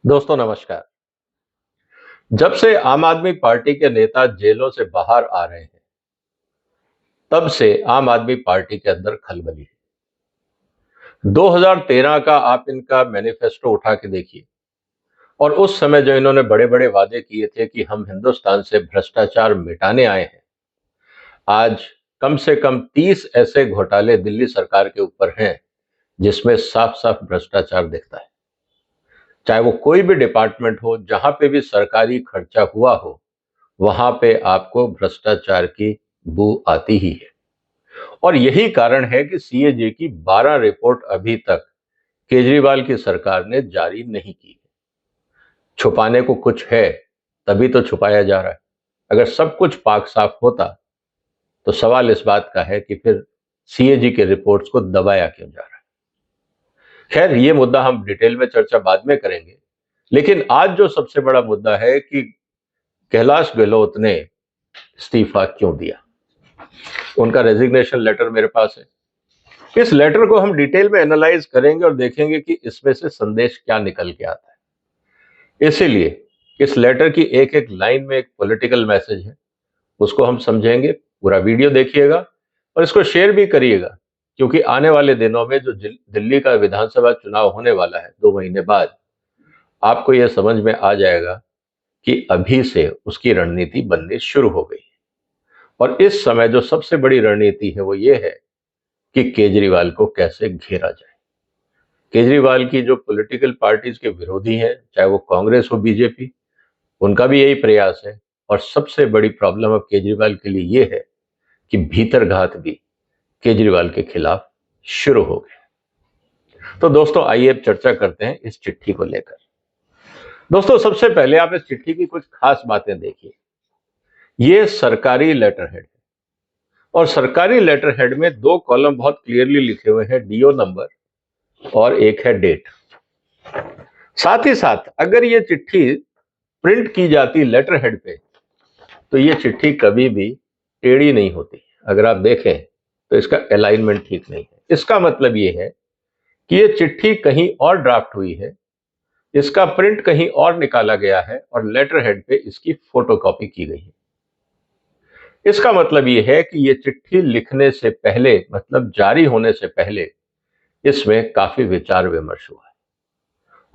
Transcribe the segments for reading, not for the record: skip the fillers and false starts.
दोस्तों नमस्कार। जब से आम आदमी पार्टी के नेता जेलों से बाहर आ रहे हैं, तब से आम आदमी पार्टी के अंदर खलबली है। 2013 का आप इनका मैनिफेस्टो उठा के देखिए और उस समय जो इन्होंने बड़े-बड़े वादे किए थे कि हम हिंदुस्तान से भ्रष्टाचार मिटाने आए हैं, आज कम से कम 30 ऐसे घोटाले दिल्ली सरकार के ऊपर हैं, जिसमें साफ-साफ भ्रष्टाचार दिखता है। चाहे वो कोई भी डिपार्टमेंट हो, जहां पे भी सरकारी खर्चा हुआ हो, वहां पे आपको भ्रष्टाचार की बू आती ही है। और यही कारण है कि सीएजी की 12 रिपोर्ट अभी तक केजरीवाल की सरकार ने जारी नहीं की है। छुपाने को कुछ है, तभी तो छुपाया जा रहा है। अगर सब कुछ पाक साफ होता, तो सवाल इस बात का है कि फिर सीएजी के रिपोर्ट्स को दबाया क्यों जा रहा है। खैर, ये मुद्दा हम डिटेल में चर्चा बाद में करेंगे, लेकिन आज जो सबसे बड़ा मुद्दा है कि कैलाश गहलोत ने इस्तीफा क्यों दिया। उनका रेजिग्नेशन लेटर मेरे पास है। इस लेटर को हम डिटेल में एनालाइज करेंगे और देखेंगे कि इसमें से संदेश क्या निकल के आता है। इसीलिए इस लेटर की एक एक लाइन में एक पॉलिटिकल मैसेज है, उसको हम समझेंगे। पूरा वीडियो देखिएगा और इसको शेयर भी करिएगा, क्योंकि आने वाले दिनों में जो दिल्ली का विधानसभा चुनाव होने वाला है 2 महीने बाद, आपको यह समझ में आ जाएगा कि अभी से उसकी रणनीति बननी शुरू हो गई है। और इस समय जो सबसे बड़ी रणनीति है वो ये है कि केजरीवाल को कैसे घेरा जाए। केजरीवाल की जो पॉलिटिकल पार्टीज के विरोधी हैं, चाहे वो कांग्रेस हो, बीजेपी, उनका भी यही प्रयास है। और सबसे बड़ी प्रॉब्लम अब केजरीवाल के लिए ये है कि भीतरघात भी केजरीवाल के खिलाफ शुरू हो गए। तो दोस्तों आइए अब चर्चा करते हैं इस चिट्ठी को लेकर। दोस्तों सबसे पहले आप इस चिट्ठी की कुछ खास बातें देखिए। ये सरकारी लेटर हेड है और सरकारी लेटर हेड में 2 कॉलम बहुत क्लियरली लिखे हुए हैं, डीओ नंबर और एक है डेट। साथ ही साथ अगर ये चिट्ठी प्रिंट की जाती लेटर हेड पे, तो ये चिट्ठी कभी भी टेढ़ी नहीं होती। अगर आप देखें तो इसका अलाइनमेंट ठीक नहीं है। इसका मतलब ये है कि ये चिट्ठी कहीं और ड्राफ्ट हुई है, इसका प्रिंट कहीं और निकाला गया है और लेटर हेड पे इसकी फोटोकॉपी की गई है। इसका मतलब ये है कि ये चिट्ठी लिखने से पहले, मतलब जारी होने से पहले, इसमें काफी विचार विमर्श हुआ है।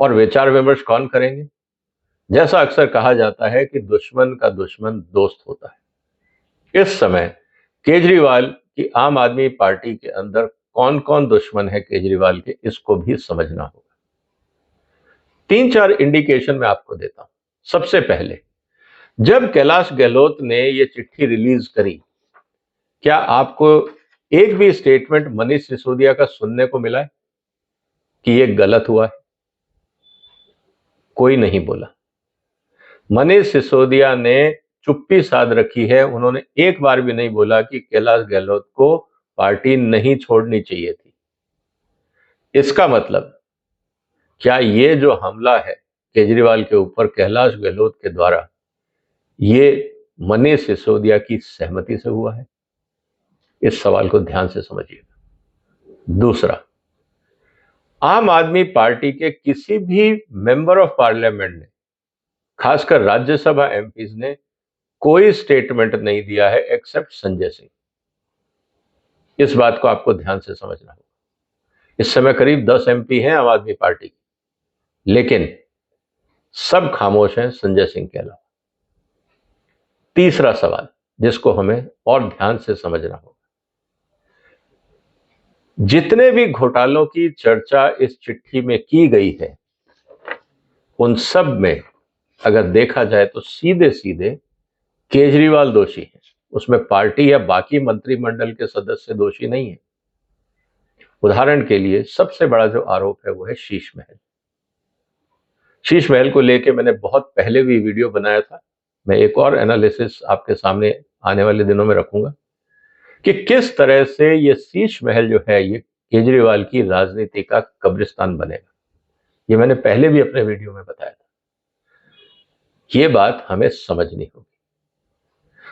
और विचार विमर्श कौन करेंगे? जैसा अक्सर कहा जाता है कि दुश्मन का दुश्मन दोस्त होता है। इस समय केजरीवाल की आम आदमी पार्टी के अंदर कौन कौन दुश्मन है केजरीवाल के, इसको भी समझना होगा। 3-4 इंडिकेशन मैं आपको देता हूं। सबसे पहले, जब कैलाश गहलोत ने यह चिट्ठी रिलीज करी, क्या आपको एक भी स्टेटमेंट मनीष सिसोदिया का सुनने को मिला है कि यह गलत हुआ है? कोई नहीं बोला। मनीष सिसोदिया ने चुप्पी साध रखी है। उन्होंने एक बार भी नहीं बोला कि कैलाश गहलोत को पार्टी नहीं छोड़नी चाहिए थी। इसका मतलब, क्या ये जो हमला है केजरीवाल के ऊपर कैलाश गहलोत के द्वारा, ये मनीष सिसोदिया की सहमति से हुआ है? इस सवाल को ध्यान से समझिएगा। दूसरा, आम आदमी पार्टी के किसी भी मेंबर ऑफ पार्लियामेंट ने, खासकर राज्यसभा एमपीज ने, कोई स्टेटमेंट नहीं दिया है एक्सेप्ट संजय सिंह। इस बात को आपको ध्यान से समझना होगा। इस समय करीब 10 एमपी हैं आम आदमी पार्टी की, लेकिन सब खामोश हैं संजय सिंह के अलावा। तीसरा सवाल जिसको हमें और ध्यान से समझना होगा, जितने भी घोटालों की चर्चा इस चिट्ठी में की गई है, उन सब में अगर देखा जाए तो सीधे सीधे केजरीवाल दोषी है। उसमें पार्टी या बाकी मंत्रिमंडल के सदस्य दोषी नहीं है। उदाहरण के लिए सबसे बड़ा जो आरोप है वो है शीश महल। शीश महल को लेके मैंने बहुत पहले भी वीडियो बनाया था। मैं एक और एनालिसिस आपके सामने आने वाले दिनों में रखूंगा कि किस तरह से ये शीश महल जो है ये केजरीवाल की राजनीति का कब्रिस्तान बनेगा। ये मैंने पहले भी अपने वीडियो में बताया था। ये बात हमें समझनी होगी।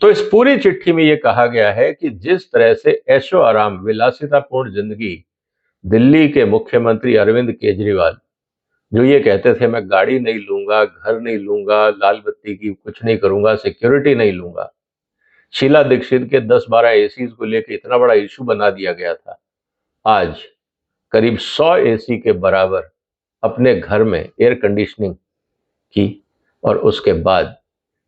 तो इस पूरी चिट्ठी में ये कहा गया है कि जिस तरह से ऐशो आराम, विलासितापूर्ण जिंदगी दिल्ली के मुख्यमंत्री अरविंद केजरीवाल जो ये कहते थे मैं गाड़ी नहीं लूंगा, घर नहीं लूंगा, लाल बत्ती की कुछ नहीं करूंगा, सिक्योरिटी नहीं लूंगा। शीला दीक्षित के 10-12 एसीज को लेकर इतना बड़ा इशू बना दिया गया था। आज करीब 100 एसी के बराबर अपने घर में एयर कंडीशनिंग की, और उसके बाद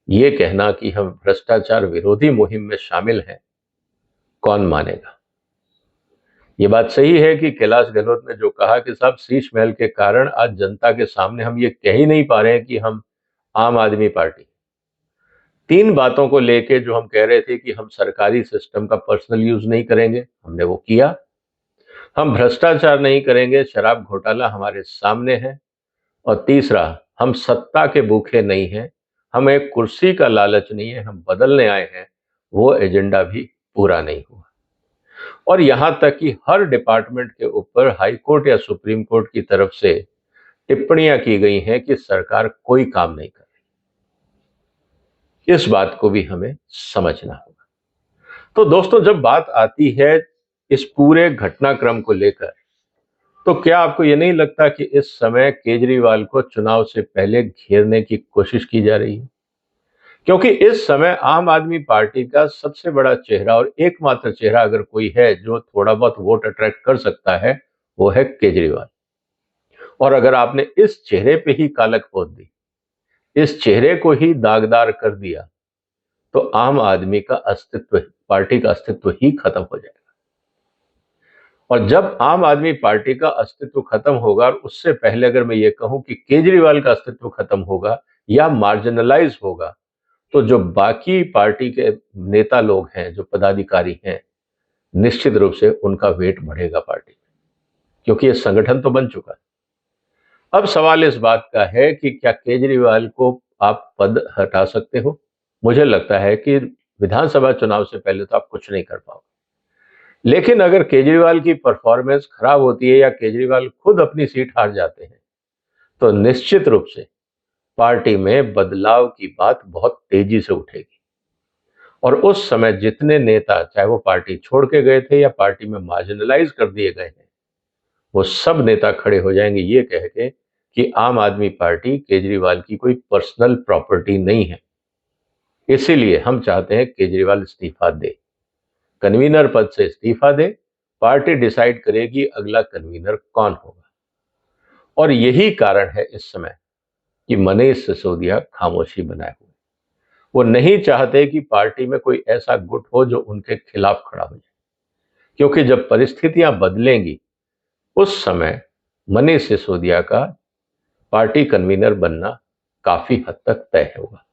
ये कहना कि हम भ्रष्टाचार विरोधी मुहिम में शामिल हैं, कौन मानेगा। ये बात सही है कि कैलाश गहलोत ने जो कहा कि साहब शीश महल के कारण आज जनता के सामने हम ये कह ही नहीं पा रहे हैं कि हम आम आदमी पार्टी। 3 बातों को लेके जो हम कह रहे थे कि हम सरकारी सिस्टम का पर्सनल यूज नहीं करेंगे, हमने वो किया। हम भ्रष्टाचार नहीं करेंगे, शराब घोटाला हमारे सामने है। और तीसरा, हम सत्ता के भूखे नहीं हैं, हमें कुर्सी का लालच नहीं है, हम बदलने आए हैं, वो एजेंडा भी पूरा नहीं हुआ। और यहां तक कि हर डिपार्टमेंट के ऊपर हाई कोर्ट या सुप्रीम कोर्ट की तरफ से टिप्पणियां की गई हैं कि सरकार कोई काम नहीं कर रही। इस बात को भी हमें समझना होगा। तो दोस्तों, जब बात आती है इस पूरे घटनाक्रम को लेकर, तो क्या आपको यह नहीं लगता कि इस समय केजरीवाल को चुनाव से पहले घेरने की कोशिश की जा रही है? क्योंकि इस समय आम आदमी पार्टी का सबसे बड़ा चेहरा और एकमात्र चेहरा अगर कोई है जो थोड़ा बहुत वोट अट्रैक्ट कर सकता है, वो है केजरीवाल। और अगर आपने इस चेहरे पे ही कालक पोत दी, इस चेहरे को ही दागदार कर दिया, तो आम आदमी का अस्तित्व, पार्टी का अस्तित्व ही खत्म हो जाएगा। और जब आम आदमी पार्टी का अस्तित्व खत्म होगा, और उससे पहले अगर मैं ये कहूं कि केजरीवाल का अस्तित्व खत्म होगा या मार्जिनलाइज होगा, तो जो बाकी पार्टी के नेता लोग हैं, जो पदाधिकारी हैं, निश्चित रूप से उनका वेट बढ़ेगा पार्टी में, क्योंकि ये संगठन तो बन चुका है। अब सवाल इस बात का है कि क्या केजरीवाल को आप पद हटा सकते हो? मुझे लगता है कि विधानसभा चुनाव से पहले तो आप कुछ नहीं कर पाओगे। लेकिन अगर केजरीवाल की परफॉर्मेंस खराब होती है या केजरीवाल खुद अपनी सीट हार जाते हैं, तो निश्चित रूप से पार्टी में बदलाव की बात बहुत तेजी से उठेगी। और उस समय जितने नेता, चाहे वो पार्टी छोड़ के गए थे या पार्टी में मार्जिनलाइज कर दिए गए हैं, वो सब नेता खड़े हो जाएंगे ये कह के कि आम आदमी पार्टी केजरीवाल की कोई पर्सनल प्रॉपर्टी नहीं है। इसीलिए हम चाहते हैं केजरीवाल इस्तीफा दे, कन्वीनर पद से इस्तीफा दे। पार्टी डिसाइड करेगी अगला कन्वीनर कौन होगा। और यही कारण है इस समय कि मनीष सिसोदिया खामोशी बनाए हुए। वो नहीं चाहते कि पार्टी में कोई ऐसा गुट हो जो उनके खिलाफ खड़ा हो जाए, क्योंकि जब परिस्थितियां बदलेंगी, उस समय मनीष सिसोदिया का पार्टी कन्वीनर बनना काफी हद तक तय होगा।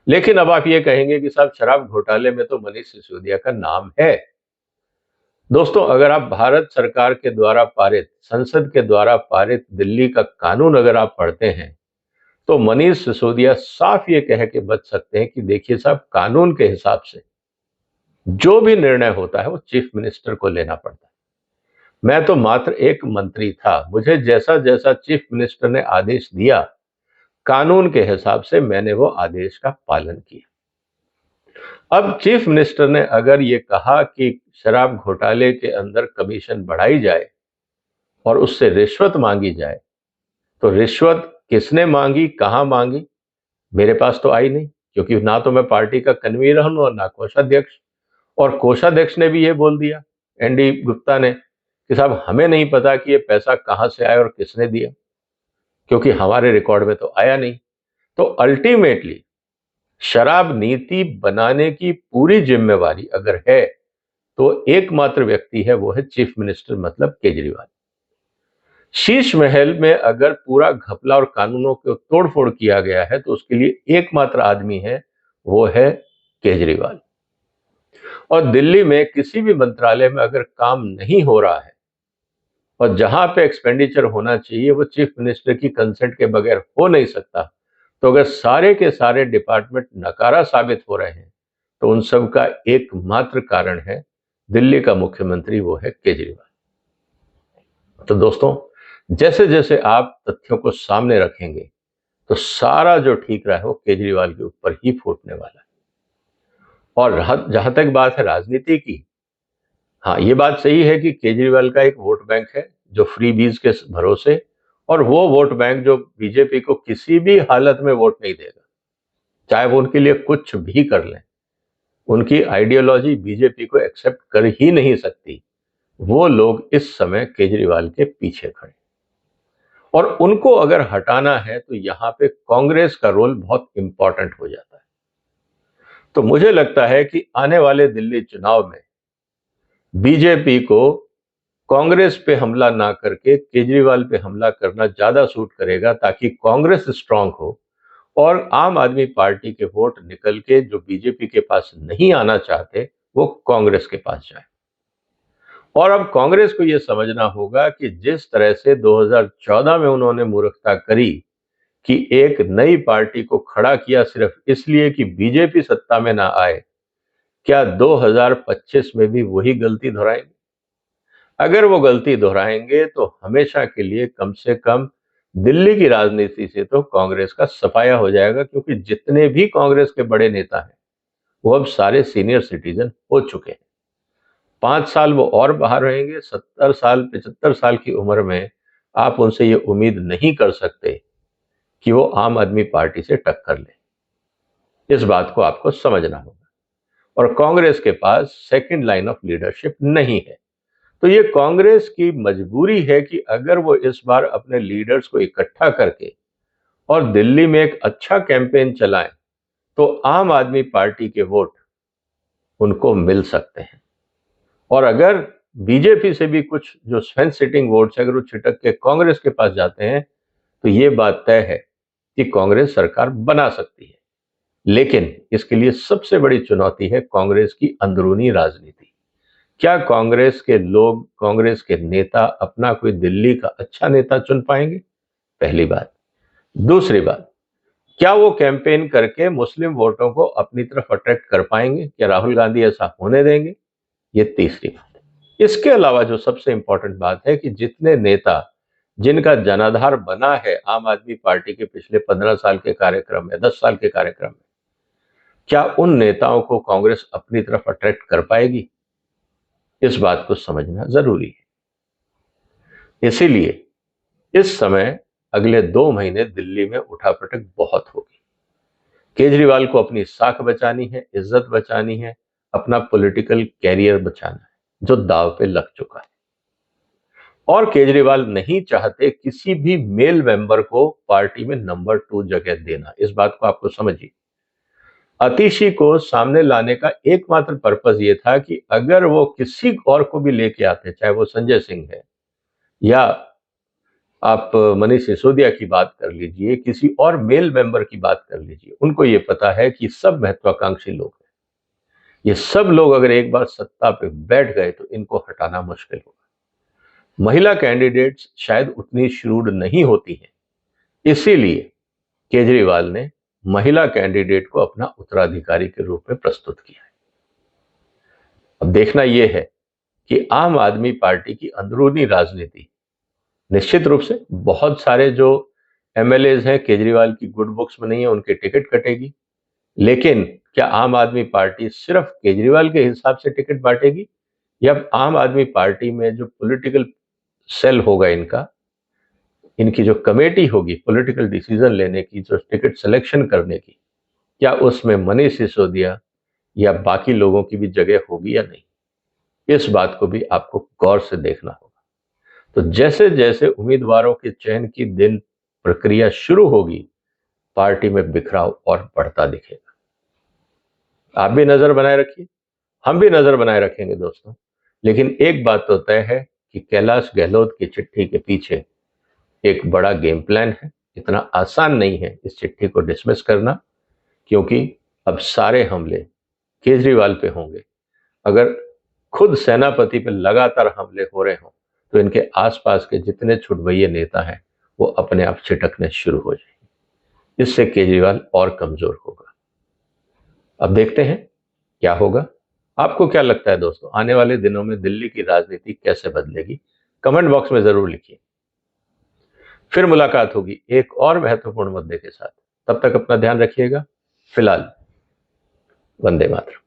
लेकिन अब आप ये कहेंगे कि साहब शराब घोटाले में तो मनीष सिसोदिया का नाम है। दोस्तों, अगर आप भारत सरकार के द्वारा पारित, संसद के द्वारा पारित दिल्ली का कानून अगर आप पढ़ते हैं, तो मनीष सिसोदिया साफ ये कह के बच सकते हैं कि देखिए साहब, कानून के हिसाब से जो भी निर्णय होता है वो चीफ मिनिस्टर को लेना पड़ता है। मैं तो मात्र एक मंत्री था, मुझे जैसा जैसा चीफ मिनिस्टर ने आदेश दिया, कानून के हिसाब से मैंने वो आदेश का पालन किया। अब चीफ मिनिस्टर ने अगर ये कहा कि शराब घोटाले के अंदर कमीशन बढ़ाई जाए और उससे रिश्वत मांगी जाए, तो रिश्वत किसने मांगी, कहां मांगी, मेरे पास तो आई नहीं, क्योंकि ना तो मैं पार्टी का कन्वीनर हूं और ना कोषाध्यक्ष। और कोषाध्यक्ष ने भी ये बोल दिया, एनडी गुप्ता ने, कि साहब हमें नहीं पता कि ये पैसा कहां से आया और किसने दिया, क्योंकि हमारे रिकॉर्ड में तो आया नहीं। तो अल्टीमेटली शराब नीति बनाने की पूरी जिम्मेवारी अगर है, तो एकमात्र व्यक्ति है, वो है चीफ मिनिस्टर, मतलब केजरीवाल। शीश महल में अगर पूरा घपला और कानूनों को तोड़फोड़ किया गया है, तो उसके लिए एकमात्र आदमी है, वो है केजरीवाल। और दिल्ली में किसी भी मंत्रालय में अगर काम नहीं हो रहा है और जहां पे एक्सपेंडिचर होना चाहिए वो चीफ मिनिस्टर की कंसेंट के बगैर हो नहीं सकता, तो अगर सारे के सारे डिपार्टमेंट नकारा साबित हो रहे हैं, तो उन सब का एकमात्र कारण है दिल्ली का मुख्यमंत्री, वो है केजरीवाल। तो दोस्तों, जैसे जैसे आप तथ्यों को सामने रखेंगे, तो सारा जो ठीक रहा है वो केजरीवाल के ऊपर ही फूटने वाला है। और जहां तक बात है राजनीति की, हाँ, ये बात सही है कि केजरीवाल का एक वोट बैंक है जो फ्री बीज के भरोसे और वो वोट बैंक जो बीजेपी को किसी भी हालत में वोट नहीं देगा, चाहे वो उनके लिए कुछ भी कर लें, उनकी आइडियोलॉजी बीजेपी को एक्सेप्ट कर ही नहीं सकती, वो लोग इस समय केजरीवाल के पीछे खड़े। और उनको अगर हटाना है तो यहां पे कांग्रेस का रोल बहुत इंपॉर्टेंट हो जाता है। तो मुझे लगता है कि आने वाले दिल्ली चुनाव में बीजेपी को कांग्रेस पे हमला ना करके केजरीवाल पे हमला करना ज्यादा सूट करेगा, ताकि कांग्रेस स्ट्रांग हो और आम आदमी पार्टी के वोट निकल के जो बीजेपी के पास नहीं आना चाहते वो कांग्रेस के पास जाए। और अब कांग्रेस को यह समझना होगा कि जिस तरह से 2014 में उन्होंने मूर्खता करी कि एक नई पार्टी को खड़ा किया सिर्फ इसलिए कि बीजेपी सत्ता में ना आए, क्या 2025 में भी वही गलती दोहराएंगे? अगर वो गलती दोहराएंगे तो हमेशा के लिए कम से कम दिल्ली की राजनीति से तो कांग्रेस का सफाया हो जाएगा, क्योंकि जितने भी कांग्रेस के बड़े नेता हैं वो अब सारे सीनियर सिटीजन हो चुके हैं। 5 साल वो और बाहर रहेंगे। 70 साल 75 साल की उम्र में आप उनसे ये उम्मीद नहीं कर सकते कि वो आम आदमी पार्टी से टक्कर ले। इस बात को आपको समझना होगा। और कांग्रेस के पास सेकंड लाइन ऑफ लीडरशिप नहीं है। तो ये कांग्रेस की मजबूरी है कि अगर वो इस बार अपने लीडर्स को इकट्ठा करके और दिल्ली में एक अच्छा कैंपेन चलाएं तो आम आदमी पार्टी के वोट उनको मिल सकते हैं। और अगर बीजेपी से भी कुछ जो फेंस सिटिंग वोट्स अगर वो छिटक के कांग्रेस के पास जाते हैं तो ये बात तय है कि कांग्रेस सरकार बना सकती है। लेकिन इसके लिए सबसे बड़ी चुनौती है कांग्रेस की अंदरूनी राजनीति। क्या कांग्रेस के लोग, कांग्रेस के नेता अपना कोई दिल्ली का अच्छा नेता चुन पाएंगे? पहली बात। दूसरी बात, क्या वो कैंपेन करके मुस्लिम वोटों को अपनी तरफ अट्रैक्ट कर पाएंगे? क्या राहुल गांधी ऐसा होने देंगे? ये तीसरी बात है। इसके अलावा जो सबसे इंपॉर्टेंट बात है कि जितने नेता जिनका जनाधार बना है आम आदमी पार्टी के पिछले 15 साल के कार्यक्रम में, 10 साल के कार्यक्रम में, क्या उन नेताओं को कांग्रेस अपनी तरफ अट्रैक्ट कर पाएगी? इस बात को समझना जरूरी है। इसीलिए इस समय अगले 2 महीने दिल्ली में उठापटक बहुत होगी। केजरीवाल को अपनी साख बचानी है, इज्जत बचानी है, अपना पॉलिटिकल कैरियर बचाना है जो दांव पे लग चुका है। और केजरीवाल नहीं चाहते किसी भी मेल मेंबर को पार्टी में नंबर 2 जगह देना। इस बात को आपको समझिए। आतिशी को सामने लाने का एकमात्र पर्पस ये था कि अगर वो किसी और को भी लेके आते, चाहे वो संजय सिंह है या आप मनीष सिसोदिया की बात कर लीजिए, किसी और मेल मेंबर की बात कर लीजिए, उनको ये पता है कि सब महत्वाकांक्षी लोग हैं। ये सब लोग अगर एक बार सत्ता पे बैठ गए तो इनको हटाना मुश्किल होगा। महिला कैंडिडेट्स शायद उतनी श्रूड नहीं होती हैं, इसीलिए केजरीवाल ने महिला कैंडिडेट को अपना उत्तराधिकारी के रूप में प्रस्तुत किया है। अब देखना यह है कि आम आदमी पार्टी की अंदरूनी राजनीति, निश्चित रूप से बहुत सारे जो एमएलएज हैं केजरीवाल की गुड बुक्स में नहीं है, उनके टिकट कटेगी। लेकिन क्या आम आदमी पार्टी सिर्फ केजरीवाल के हिसाब से टिकट बांटेगी, या आम आदमी पार्टी में जो पॉलिटिकल सेल होगा, इनकी जो कमेटी होगी पॉलिटिकल डिसीजन लेने की, जो टिकट सिलेक्शन करने की, क्या उसमें मनीष सिसोदिया या बाकी लोगों की भी जगह होगी या नहीं? इस बात को भी आपको गौर से देखना होगा। तो जैसे जैसे उम्मीदवारों के चयन की दिन प्रक्रिया शुरू होगी, पार्टी में बिखराव और बढ़ता दिखेगा। आप भी नजर बनाए रखिए, हम भी नजर बनाए रखेंगे दोस्तों। लेकिन एक बात तो तय है कि कैलाश गहलोत की चिट्ठी के पीछे एक बड़ा गेम प्लान है। इतना आसान नहीं है इस चिट्ठी को डिसमिस करना, क्योंकि अब सारे हमले केजरीवाल पे होंगे। अगर खुद सेनापति पे लगातार हमले हो रहे हों तो इनके आसपास के जितने छुटभइये नेता हैं वो अपने आप छिटकने शुरू हो जाएंगे। इससे केजरीवाल और कमजोर होगा। अब देखते हैं क्या होगा। आपको क्या लगता है दोस्तों, आने वाले दिनों में दिल्ली की राजनीति कैसे बदलेगी? कमेंट बॉक्स में जरूर लिखिए। फिर मुलाकात होगी एक और महत्वपूर्ण मुद्दे के साथ। तब तक अपना ध्यान रखिएगा। फिलहाल वंदे मातरम।